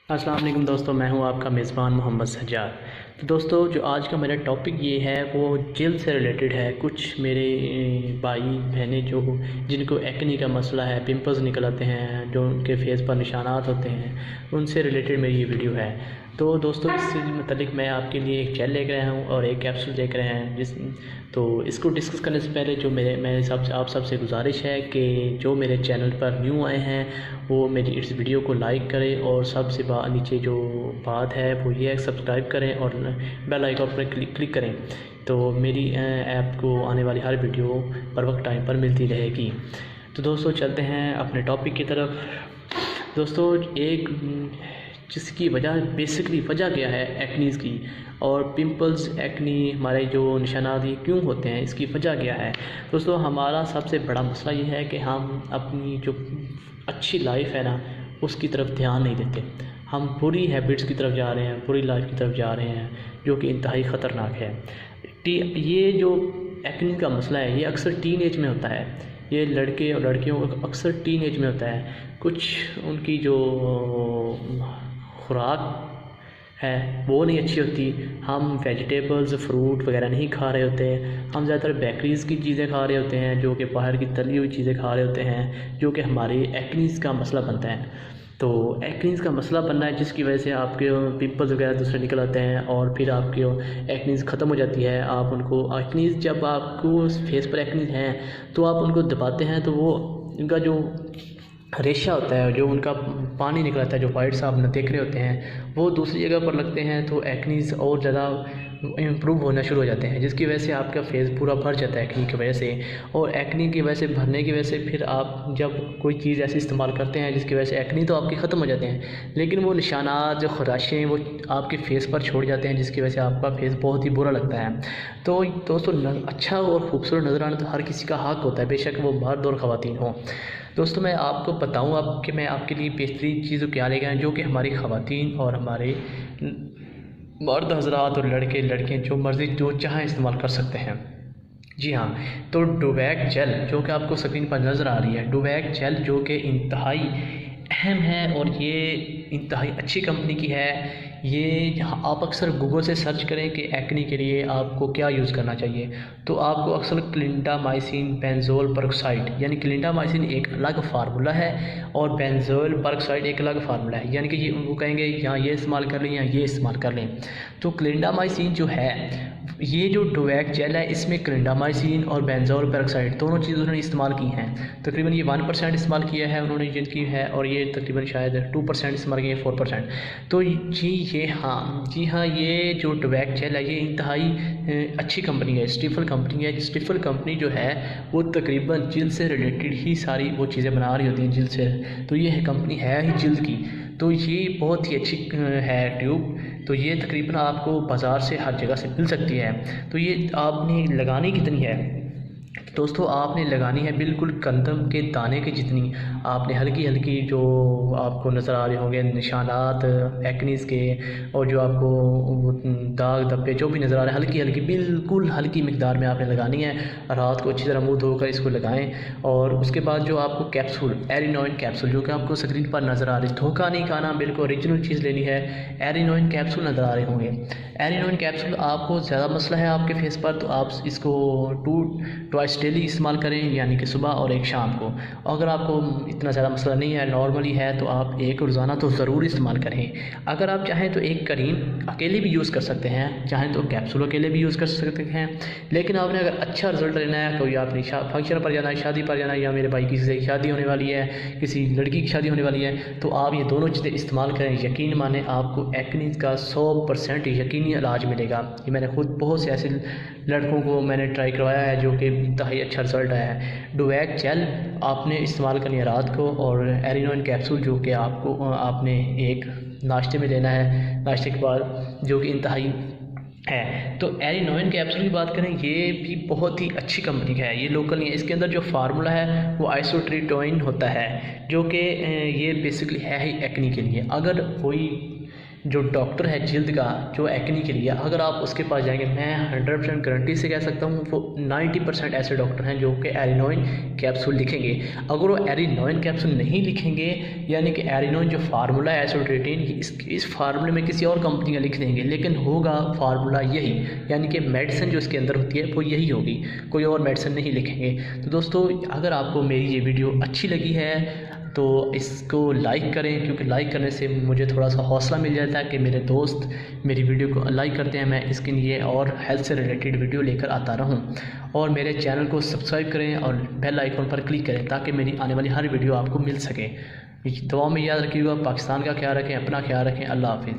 अस्सलाम वालेकुम दोस्तों, मैं हूं आपका मेज़बान मोहम्मद सज्जाद। तो दोस्तों, जो आज का मेरा टॉपिक ये है वो जल्द से रिलेटेड है। कुछ मेरे भाई बहनें जो जिनको एक्ने का मसला है, पिंपल्स निकल आते हैं, जो उनके फेस पर निशानात होते हैं, उनसे रिलेटेड मेरी ये वीडियो है। तो दोस्तों, इससे मतलब मैं आपके लिए एक जेल लेकर आया हूँ और एक कैप्सूल लेकर आया हूँ। तो इसको डिस्कस करने से पहले जो मेरे सबसे आप सबसे गुजारिश है कि जो मेरे चैनल पर न्यू आए हैं वो मेरी इस वीडियो को लाइक करें, और सबसे नीचे जो बात है वो ये है, सब्सक्राइब करें और बेल आइकन पर क्लिक करें, तो मेरी ऐप को आने वाली हर वीडियो पर वक्त टाइम पर मिलती रहेगी। तो दोस्तों, चलते हैं अपने टॉपिक की तरफ। दोस्तों, एक जिसकी बेसिकली वजह क्या है एक्नीज़ की, और पिंपल्स एक्नी हमारे जो निशानात ये क्यों होते हैं, इसकी वजह क्या है। दोस्तों, हमारा सबसे बड़ा मसला ये है कि हम अपनी जो अच्छी लाइफ है ना, उसकी तरफ ध्यान नहीं देते। हम बुरी हैबिट्स की तरफ जा रहे हैं, बुरी लाइफ की तरफ जा रहे हैं, जो कि इंतहाई ख़तरनाक है। ये जो एक्ने का मसला है ये अक्सर टीन एज में होता है। ये लड़के और लड़कियों को अक्सर टीन एज में होता है। कुछ उनकी जो खुराक है वो नहीं अच्छी होती। हम वेजिटेबल्स, फ्रूट वगैरह नहीं खा रहे होते। हम ज़्यादातर बेकरीज़ की चीज़ें खा रहे होते हैं, जो कि बाहर की तली हुई चीज़ें खा रहे होते हैं, जो कि हमारी एक्नीज़ का मसला बनता है। तो एक्नीज़ का मसला बनना है, जिसकी वजह से आपके पिंपल्स वगैरह दूसरे निकल आते हैं, और फिर आपकी एक्नीज़ ख़त्म हो जाती है। आप उनको एक्नीज़, जब आपको फेस पर एक्नीज़ हैं तो आप उनको दबाते हैं तो वो उनका जो रेशा होता है, जो उनका पानी निकलता है, जो वाइट्स आप देख रहे होते हैं, वो दूसरी जगह पर लगते हैं, तो एक्नीज़ और ज़्यादा इम्प्रूव होना शुरू हो जाते हैं, जिसकी वजह से आपका फेस पूरा भर जाता है एक्नी की वजह से। और एक्नी की वजह से भरने की वजह से फिर आप जब कोई चीज़ ऐसी इस्तेमाल करते हैं जिसकी वजह से एक्नी तो आपकी ख़त्म हो जाते हैं, लेकिन वो निशानात, जो खराशें, वो आपके फेस पर छोड़ जाते हैं, जिसकी वजह से आपका फेस बहुत ही बुरा लगता है। तो दोस्तों, अच्छा और ख़ूबसूरत नज़र आना तो हर किसी का हक़ होता है, बेशक वो मर्द और ख़वातीन हों। दोस्तों, मैं आपको बताऊँ अब कि मैं आपके लिए बेहतरीन चीज़ क्या लेकर आया, जो कि हमारी ख़वातीन और हमारे मर्द हज़रात और लड़के लड़कियाँ जो मर्ज़ी जो चाहें इस्तेमाल कर सकते हैं। जी हाँ, तो डुवैक जेल, जो कि आपको स्क्रीन पर नज़र आ रही है, डुवैक जेल जो कि इंतहाई अहम है और ये इंतहाई अच्छी कंपनी की है। ये आप अक्सर गूगल से सर्च करें कि एक्नी के लिए आपको क्या यूज़ करना चाहिए, तो आपको अक्सर क्लिंडामाइसिन बेंजोल परऑक्साइड, यानी क्लिंडामाइसिन एक अलग फार्मूला है और बेंजोल परऑक्साइड एक अलग फार्मूला है, यानी कि ये वो कहेंगे यहाँ ये इस्तेमाल कर लें या ये इस्तेमाल कर लें। तो क्लिंडामाइसिन जो है, ये जो डुवैक जेल है, इसमें क्लिंडामाइसिन और बेंजोल परऑक्साइड दोनों चीज़ उन्होंने इस्तेमाल की हैं। तकरीबन ये 1% इस्तेमाल किया है उन्होंने जिनकी है, और ये तकरीबन शायद 2% इस्तेमाल किया है, 4%। तो जी हाँ, ये जो डुवैक जेल है ये इंतहाई अच्छी कंपनी है, स्टीफल कंपनी है। स्टीफल कंपनी जो है वो तकरीबन जिल्द से रिलेटेड ही सारी वो चीज़ें बना रही होती हैं, जिल्द से। तो ये कंपनी है ही जिल्द की, तो ये बहुत ही अच्छी है ट्यूब। तो ये तकरीबन आपको बाज़ार से हर जगह से मिल सकती है। तो ये आपने लगानी कितनी है दोस्तों, आपने लगानी है बिल्कुल गंदम के दाने के जितनी। आपने हल्की हल्की, जो आपको नज़र आ रहे होंगे निशानात एक्नीज़ के, और जो आपको दाग धब्बे जो भी नज़र आ रहे हैं, हल्की हल्की, बिल्कुल हल्की मिकदार में आपने लगानी है। रात को अच्छी तरह मुँह धोकर इसको लगाएं, और उसके बाद जो आपको कैप्सूल, एरिनोइन कैप्सूल, जो कि आपको स्क्रीन पर नज़र आ रही है, धोखा नहीं खाना, बिल्कुल ओरिजिनल चीज़ लेनी है। एरिनोइन कैप्सूल नज़र आ रहे होंगे। एरिनोइन कैप्सूल, आपको ज़्यादा मसला है आपके फेस पर, तो आप इसको ट्वाइस डेली इस्तेमाल करें, यानी कि सुबह और एक शाम को। अगर आपको इतना ज़्यादा मसला नहीं है, नॉर्मली है, तो आप एक रोज़ाना तो ज़रूर इस्तेमाल करें। अगर आप चाहें तो एक करीम अकेले भी यूज़ कर सकते हैं, चाहें तो कैप्सूल अकेले भी यूज़ कर सकते हैं। लेकिन आपने अगर अच्छा रिजल्ट लेना है, कोई आपने फंक्शन पर जाना है, शादी पर जाना है, या मेरे भाई किसी की शादी होने वाली है, किसी लड़की की शादी होने वाली है, तो आप ये दोनों चीज़ें इस्तेमाल करें। यकीन माने, आपको एक्नी का 100% यकीनी इलाज मिलेगा। ये मैंने खुद बहुत से ऐसे लड़कों को मैंने ट्राई करवाया है, जो कि इंतहाई अच्छा रिजल्ट आया है। डुवैक जेल आपने इस्तेमाल करनी है रात को, और एरिनोइन कैप्सूल जो कि आपने एक नाश्ते में लेना है, नाश्ते के बाद, जो कि इंतहाई है। तो एरिनोइन कैप्सूल की बात करें, ये भी बहुत ही अच्छी कंपनी का है, ये लोकल नहीं है। इसके अंदर जो फार्मूला है वो आइसोट्रिटोइन होता है, जो कि ये बेसिकली है ही एक्नी के लिए। अगर कोई जो डॉक्टर है जिल्द का, जो एक्नी के लिए, अगर आप उसके पास जाएंगे, मैं 100% गारंटी से कह सकता हूँ वो 90% ऐसे डॉक्टर हैं जो कि एरिनोइन कैप्सूल लिखेंगे। अगर वो एरिनोइन कैप्सूल नहीं लिखेंगे, यानी कि एरिनोइन जो फार्मूला है एसोट्रेटिन, इस फार्मूले में किसी और कंपनी का लिख देंगे, लेकिन होगा फार्मूला यही, यानी कि मेडिसिन जो इसके अंदर होती है वो यही होगी, कोई और मेडिसिन नहीं लिखेंगे। तो दोस्तों, अगर आपको मेरी ये वीडियो अच्छी लगी है तो इसको लाइक करें, क्योंकि लाइक करने से मुझे थोड़ा सा हौसला मिल जाता है कि मेरे दोस्त मेरी वीडियो को लाइक करते हैं, मैं इसके लिए और हेल्थ से रिलेटेड वीडियो लेकर आता रहूं। और मेरे चैनल को सब्सक्राइब करें और बेल आइकन पर क्लिक करें ताकि मेरी आने वाली हर वीडियो आपको मिल सके। दुआ में याद रखिएगा, पाकिस्तान का ख्याल रखें, अपना ख्याल रखें। अल्लाह हाफिज़।